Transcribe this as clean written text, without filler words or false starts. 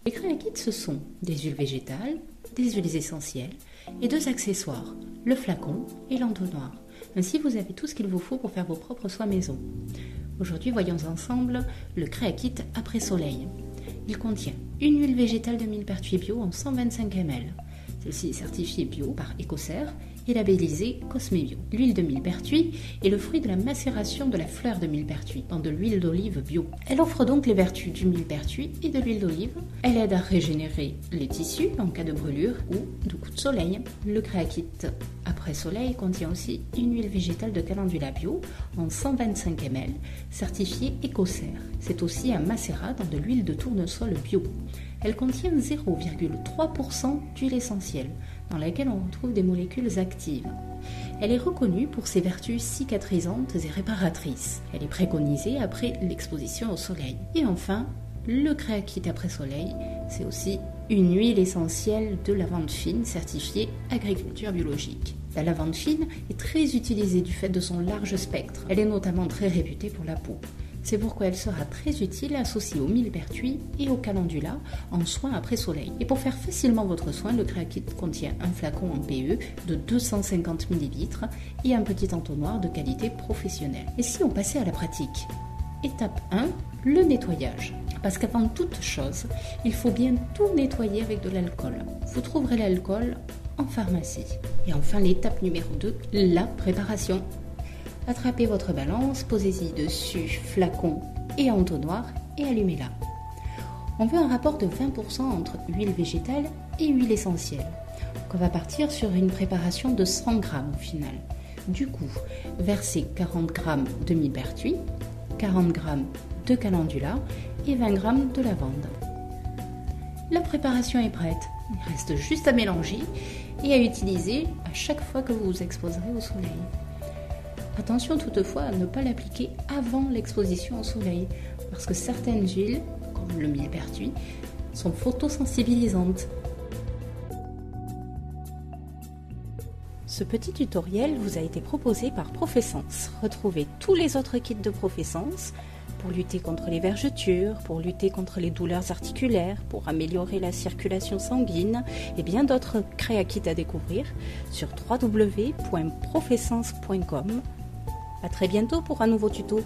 Les créakits, ce sont des huiles végétales, des huiles essentielles et 2 accessoires, le flacon et l'entonnoir. Ainsi, vous avez tout ce qu'il vous faut pour faire vos propres soins maison. Aujourd'hui, voyons ensemble le créakit après soleil. Il contient une huile végétale de millepertuis bio en 125 ml. Celle-ci est certifiée bio par Ecocer et labellisée Cosme Bio. L'huile de millepertuis est le fruit de la macération de la fleur de millepertuis dans de l'huile d'olive bio. Elle offre donc les vertus du millepertuis et de l'huile d'olive. Elle aide à régénérer les tissus en cas de brûlure ou de coup de soleil. Le créakit après soleil contient aussi une huile végétale de calendula bio en 125 ml, certifiée Ecocer. C'est aussi un macérat dans de l'huile de tournesol bio. Elle contient 0,3% d'huile essentielle, dans laquelle on retrouve des molécules actives. Elle est reconnue pour ses vertus cicatrisantes et réparatrices. Elle est préconisée après l'exposition au soleil. Et enfin, le créakit après soleil, c'est aussi une huile essentielle de lavande fine certifiée agriculture biologique. La lavande fine est très utilisée du fait de son large spectre. Elle est notamment très réputée pour la peau. C'est pourquoi elle sera très utile associée au millepertuis et au calendula en soins après soleil. Et pour faire facilement votre soin, le créakit contient un flacon en PE de 250 ml et un petit entonnoir de qualité professionnelle. Et si on passait à la pratique ? Étape 1, le nettoyage. Parce qu'avant toute chose, il faut bien tout nettoyer avec de l'alcool. Vous trouverez l'alcool en pharmacie. Et enfin, l'étape numéro 2, la préparation. Attrapez votre balance, posez-y dessus flacon et entonnoir et allumez-la. On veut un rapport de 20% entre huile végétale et huile essentielle. Donc on va partir sur une préparation de 100 g au final. Du coup, versez 40 g de millepertuis, 40 g de calendula et 20 g de lavande. La préparation est prête. Il reste juste à mélanger et à utiliser à chaque fois que vous vous exposerez au soleil. Attention toutefois à ne pas l'appliquer avant l'exposition au soleil, parce que certaines huiles, comme le millepertuis, sont photosensibilisantes. Ce petit tutoriel vous a été proposé par Professence. Retrouvez tous les autres kits de Professence pour lutter contre les vergetures, pour lutter contre les douleurs articulaires, pour améliorer la circulation sanguine et bien d'autres créakits à découvrir sur www.professence.com. À très bientôt pour un nouveau tuto.